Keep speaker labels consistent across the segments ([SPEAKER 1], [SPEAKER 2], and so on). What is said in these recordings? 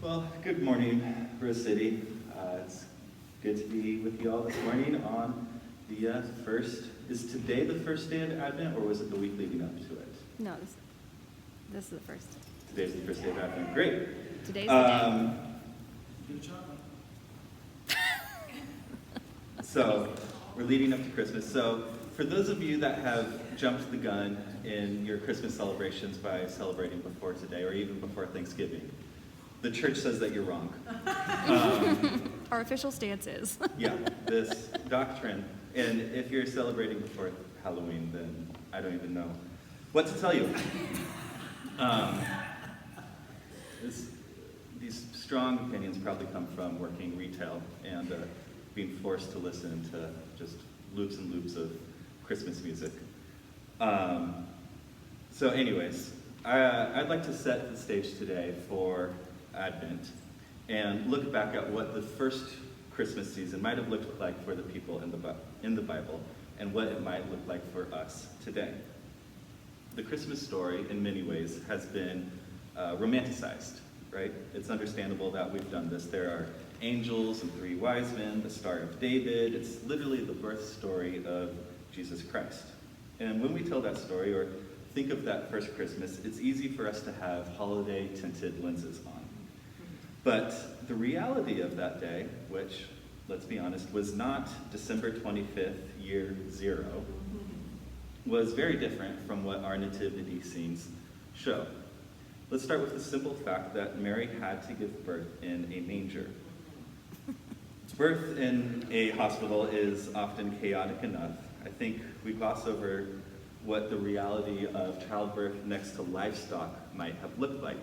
[SPEAKER 1] Well, good morning, Rose City. It's good to be with you all this morning on the first. Is today the first day of Advent, or was it the week leading up to it?
[SPEAKER 2] No, this is the first.
[SPEAKER 1] Today's the first day of Advent. Great.
[SPEAKER 2] Today's the day.
[SPEAKER 1] So, we're leading up to Christmas. So, for those of you that have jumped the gun in your Christmas celebrations by celebrating before today, or even before Thanksgiving, the church says that you're wrong.
[SPEAKER 2] Our official stance is.
[SPEAKER 1] Yeah, this doctrine. And if you're celebrating before Halloween, then I don't even know what to tell you. These strong opinions probably come from working retail and being forced to listen to just loops and loops of Christmas music. So anyways, I'd like to set the stage today for Advent and look back at what the first Christmas season might have looked like for the people in the Bible and what it might look like for us today. The Christmas story, in many ways, has been romanticized, right? It's understandable that we've done this. There are angels and 3 wise men, the Star of David. It's literally the birth story of Jesus Christ. And when we tell that story or think of that first Christmas, it's easy for us to have holiday-tinted lenses on. But the reality of that day, which, let's be honest, was not December 25th, year 0, was very different from what our nativity scenes show. Let's start with the simple fact that Mary had to give birth in a manger. Birth in a hospital is often chaotic enough. I think we gloss over what the reality of childbirth next to livestock might have looked like.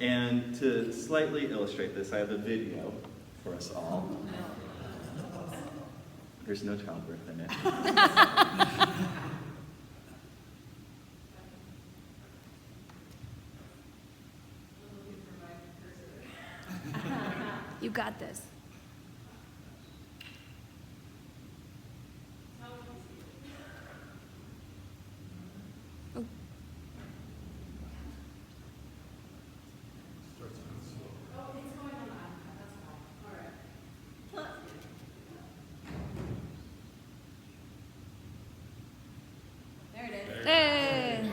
[SPEAKER 1] And to slightly illustrate this, I have a video for us all. There's no childbirth in it.
[SPEAKER 2] You got this. Oh.
[SPEAKER 3] There it is.
[SPEAKER 2] Hey.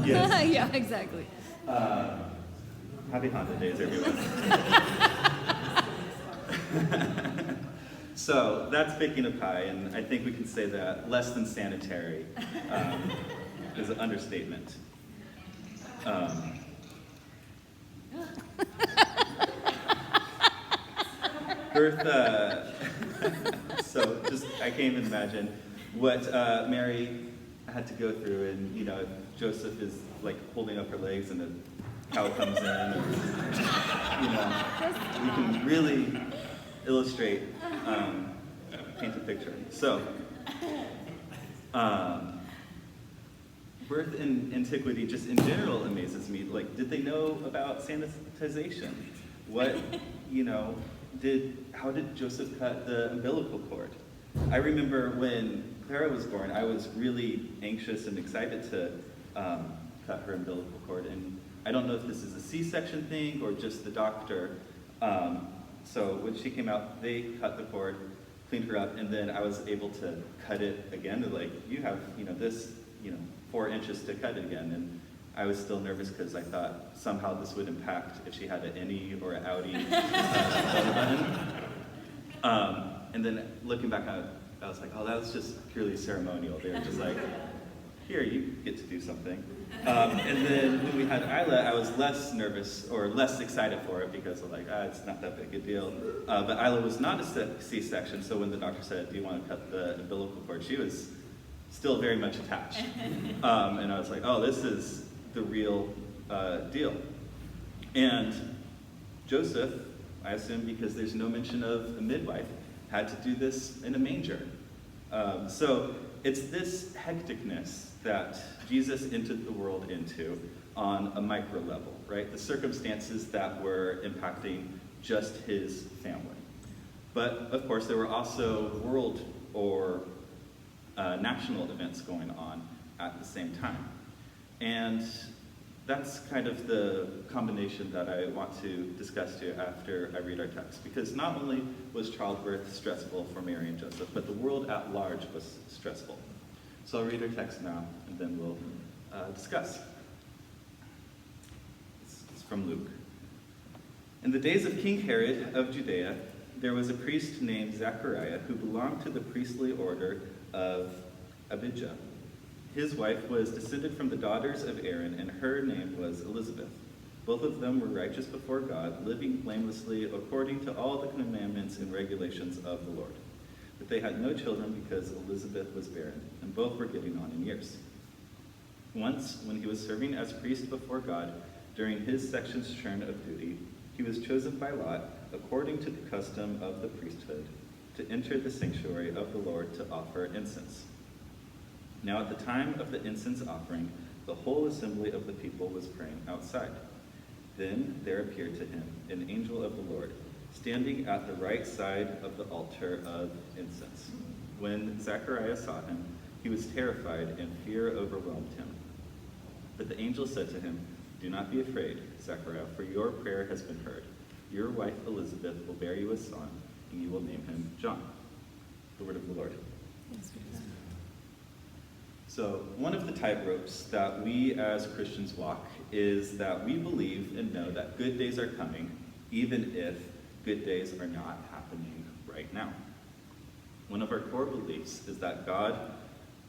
[SPEAKER 1] Yes.
[SPEAKER 2] Yeah, exactly.
[SPEAKER 1] Happy Honda Days, everyone. So that's baking a pie, and I think we can say that less than sanitary is an understatement. Birth, so just, I can't even imagine what Mary had to go through, and Joseph is like holding up her legs and a cow comes in, and, we can really illustrate, paint a picture. So, birth in antiquity just in general amazes me. Like, did they know about sanitization? What, how did Joseph cut the umbilical cord? I remember when Clara was born, I was really anxious and excited to cut her umbilical cord. And I don't know if this is a C-section thing or just the doctor So when she came out, they cut the cord, cleaned her up, and then I was able to cut it again. They're like, you have, this, 4 inches to cut it again. And I was still nervous because I thought somehow this would impact if she had an innie or an outie belly button. And then looking back, I was like, oh, that was just purely ceremonial. They were just like, here, you get to do something. And then when we had Isla, I was less nervous or less excited for it because I'm like, it's not that big a deal. But Isla was not a C-section, so when the doctor said, do you want to cut the umbilical cord, she was still very much attached. And I was like, oh, this is the real deal. And Joseph, I assume because there's no mention of a midwife, had to do this in a manger. So it's this hecticness that Jesus entered the world into on a micro level, right? The circumstances that were impacting just his family. But of course, there were also world or national events going on at the same time. And that's kind of the combination that I want to discuss to you after I read our text. Because not only was childbirth stressful for Mary and Joseph, but the world at large was stressful. So I'll read our text now, and then we'll discuss. It's from Luke. In the days of King Herod of Judea, there was a priest named Zechariah who belonged to the priestly order of Abijah. His wife was descended from the daughters of Aaron, and her name was Elizabeth. Both of them were righteous before God, living blamelessly according to all the commandments and regulations of the Lord. But they had no children because Elizabeth was barren, and both were getting on in years. Once, when he was serving as priest before God during his section's turn of duty, he was chosen by lot, according to the custom of the priesthood, to enter the sanctuary of the Lord to offer incense. Now at the time of the incense offering, the whole assembly of the people was praying outside. Then there appeared to him an angel of the Lord, standing at the right side of the altar of incense. When Zechariah saw him, he was terrified, and fear overwhelmed him. But the angel said to him, "Do not be afraid, Zechariah, for your prayer has been heard. Your wife Elizabeth will bear you a son, and you will name him John." The word of the Lord. So one of the tightropes that we as Christians walk is that we believe and know that good days are coming, even if good days are not happening right now. One of our core beliefs is that God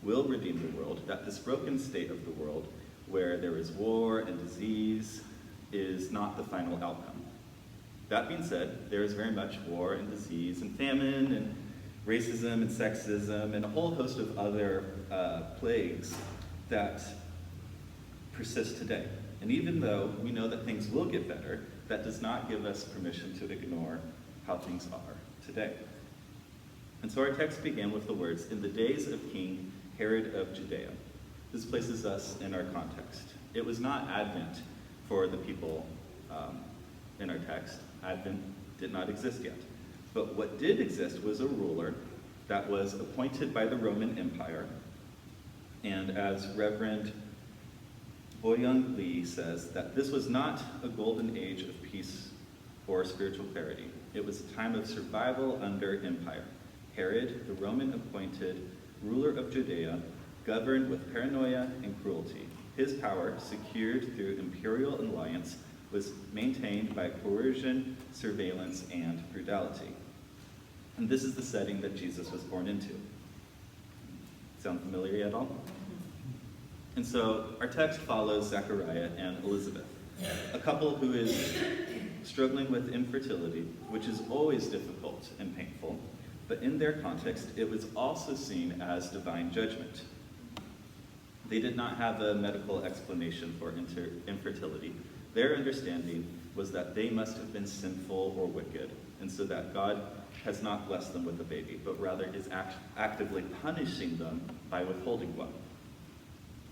[SPEAKER 1] will redeem the world, that this broken state of the world where there is war and disease is not the final outcome. That being said, there is very much war and disease and famine and racism and sexism and a whole host of other plagues that persist today. And even though we know that things will get better, that does not give us permission to ignore how things are today. And so our text began with the words, "In the days of King Herod of Judea." This places us in our context. It was not Advent for the people in our text. Advent did not exist yet. But what did exist was a ruler that was appointed by the Roman Empire. And as Reverend Boyoung Lee says, that this was not a golden age of peace or spiritual clarity. It was a time of survival under empire. Herod, the Roman appointed ruler of Judea, governed with paranoia and cruelty. His power, secured through imperial alliance, was maintained by coercion, surveillance, and brutality. And this is the setting that Jesus was born into. Sound familiar at all? And so our text follows Zechariah and Elizabeth, a couple who is struggling with infertility, which is always difficult and painful, but in their context, it was also seen as divine judgment. They did not have a medical explanation for infertility. Their understanding was that they must have been sinful or wicked, and so that God has not blessed them with a baby, but rather is actively punishing them by withholding one.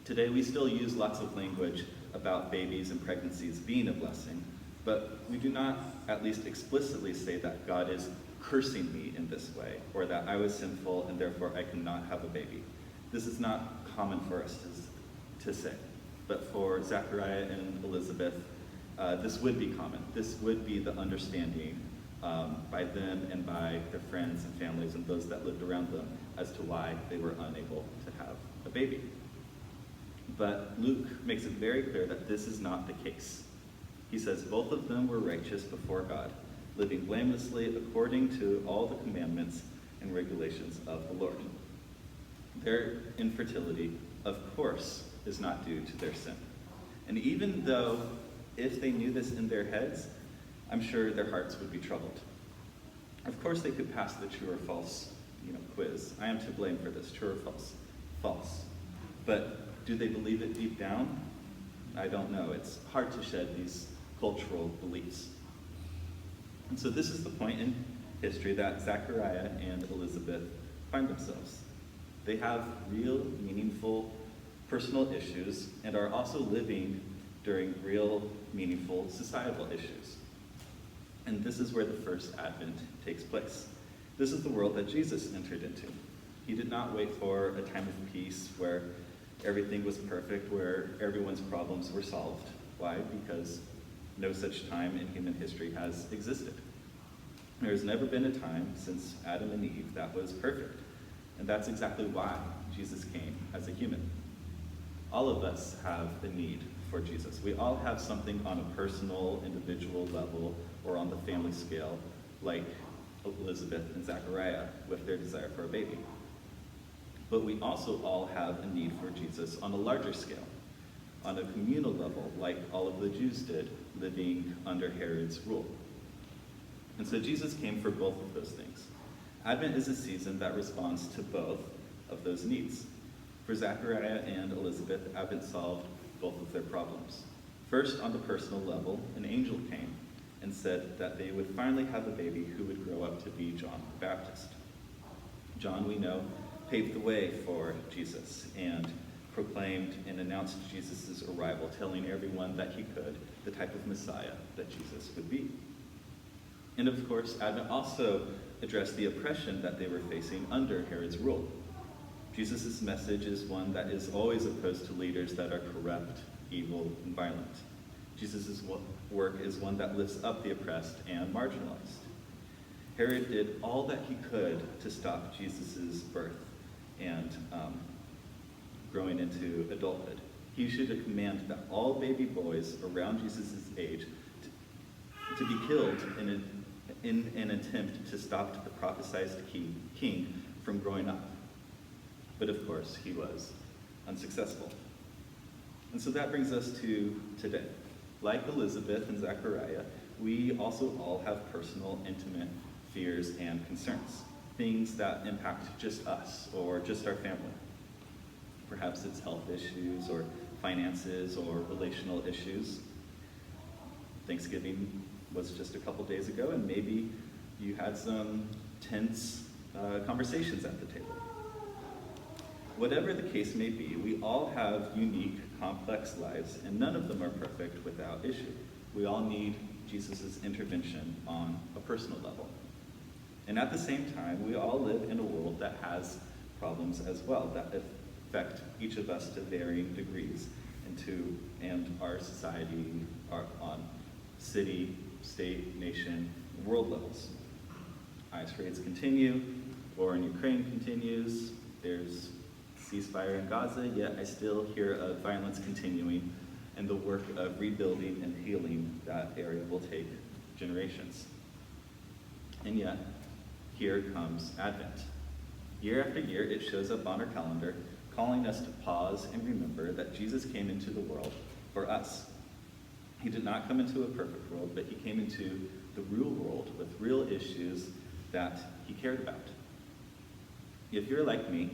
[SPEAKER 1] Today, we still use lots of language about babies and pregnancies being a blessing, but we do not at least explicitly say that God is cursing me in this way, or that I was sinful and therefore I cannot have a baby. This is not common for us to say. But for Zechariah and Elizabeth, this would be common. This would be the understanding by them and by their friends and families and those that lived around them as to why they were unable to have a baby. But Luke makes it very clear that this is not the case. He says both of them were righteous before God, living blamelessly according to all the commandments and regulations of the Lord. Their infertility, of course, is not due to their sin. And even though, if they knew this in their heads, I'm sure their hearts would be troubled. Of course, they could pass the true or false, quiz. I am to blame for this, true or false? False. But do they believe it deep down? I don't know. It's hard to shed these cultural beliefs. And so this is the point in history that Zechariah and Elizabeth find themselves. They have real, meaningful, personal issues and are also living during real, meaningful societal issues. And this is where the first Advent takes place. This is the world that Jesus entered into. He did not wait for a time of peace where everything was perfect, where everyone's problems were solved. Why? Because no such time in human history has existed. There has never been a time since Adam and Eve that was perfect. And that's exactly why Jesus came as a human. All of us have a need for Jesus. We all have something on a personal, individual level or on the family scale, like Elizabeth and Zechariah with their desire for a baby. But we also all have a need for Jesus on a larger scale, on a communal level, like all of the Jews did, living under Herod's rule. And so Jesus came for both of those things. Advent is a season that responds to both of those needs. For Zechariah and Elizabeth, Advent solved both of their problems. First, on the personal level, an angel came and said that they would finally have a baby who would grow up to be John the Baptist. John, we know, paved the way for Jesus and proclaimed and announced Jesus' arrival, telling everyone that he could the type of Messiah that Jesus would be. And of course, Advent also addressed the oppression that they were facing under Herod's rule. Jesus' message is one that is always opposed to leaders that are corrupt, evil, and violent. Jesus' work is one that lifts up the oppressed and marginalized. Herod did all that he could to stop Jesus' birth and growing into adulthood. He issued a command that all baby boys around Jesus' age to be killed in an attempt to stop the prophesied king from growing up. But of course, he was unsuccessful. And so that brings us to today. Like Elizabeth and Zechariah, we also all have personal, intimate fears and concerns, things that impact just us or just our family. Perhaps it's health issues or finances or relational issues. Thanksgiving was just a couple days ago, and maybe you had some tense conversations at the table. Whatever the case may be, we all have unique, complex lives, and none of them are perfect without issue. We all need Jesus' intervention on a personal level. And at the same time, we all live in a world that has problems as well that affect each of us to varying degrees, and our society on city, state, nation, world levels. ICE raids continue, war in Ukraine continues, there's ceasefire in Gaza, yet I still hear of violence continuing, and the work of rebuilding and healing that area will take generations. And yet, here comes Advent. Year after year, it shows up on our calendar, calling us to pause and remember that Jesus came into the world for us. He did not come into a perfect world, but he came into the real world with real issues that he cared about. If you're like me,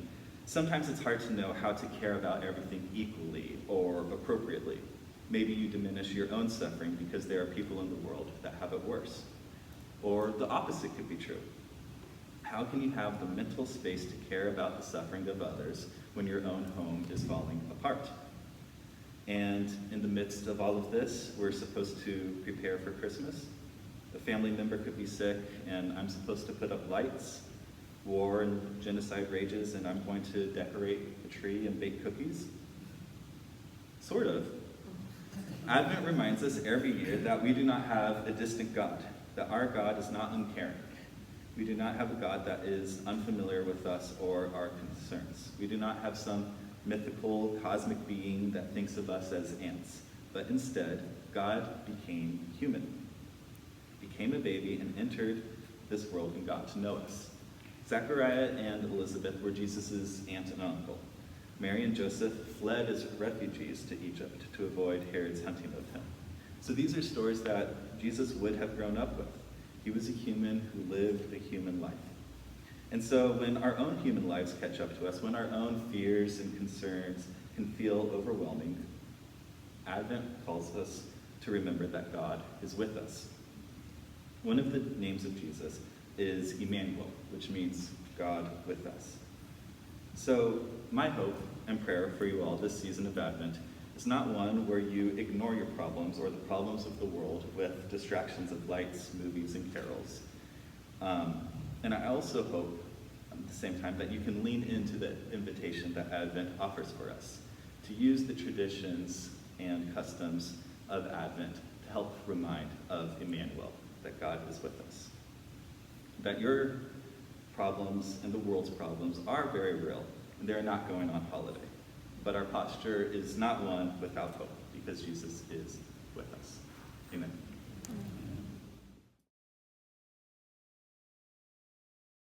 [SPEAKER 1] sometimes it's hard to know how to care about everything equally or appropriately. Maybe you diminish your own suffering because there are people in the world that have it worse. Or the opposite could be true. How can you have the mental space to care about the suffering of others when your own home is falling apart? And in the midst of all of this, we're supposed to prepare for Christmas. A family member could be sick, and I'm supposed to put up lights. War and genocide rages, and I'm going to decorate a tree and bake cookies? Sort of. Advent reminds us every year that we do not have a distant God. that our God is not uncaring. We do not have a God that is unfamiliar with us or our concerns. We do not have some mythical cosmic being that thinks of us as ants, but instead, God became human, became a baby, and entered this world and got to know us. Zechariah and Elizabeth were Jesus' aunt and uncle. Mary and Joseph fled as refugees to Egypt to avoid Herod's hunting of him. So these are stories that Jesus would have grown up with. He was a human who lived a human life. And so when our own human lives catch up to us, when our own fears and concerns can feel overwhelming, Advent calls us to remember that God is with us. One of the names of Jesus is Emmanuel, which means God with us. So my hope and prayer for you all this season of Advent is not one where you ignore your problems or the problems of the world with distractions of lights, movies, and carols. And I also hope at the same time that you can lean into the invitation that Advent offers for us, to use the traditions and customs of Advent to help remind of Emmanuel, that God is with us. That your problems and the world's problems are very real, and they're not going on holiday. But our posture is not one without hope, because Jesus is with us. Amen.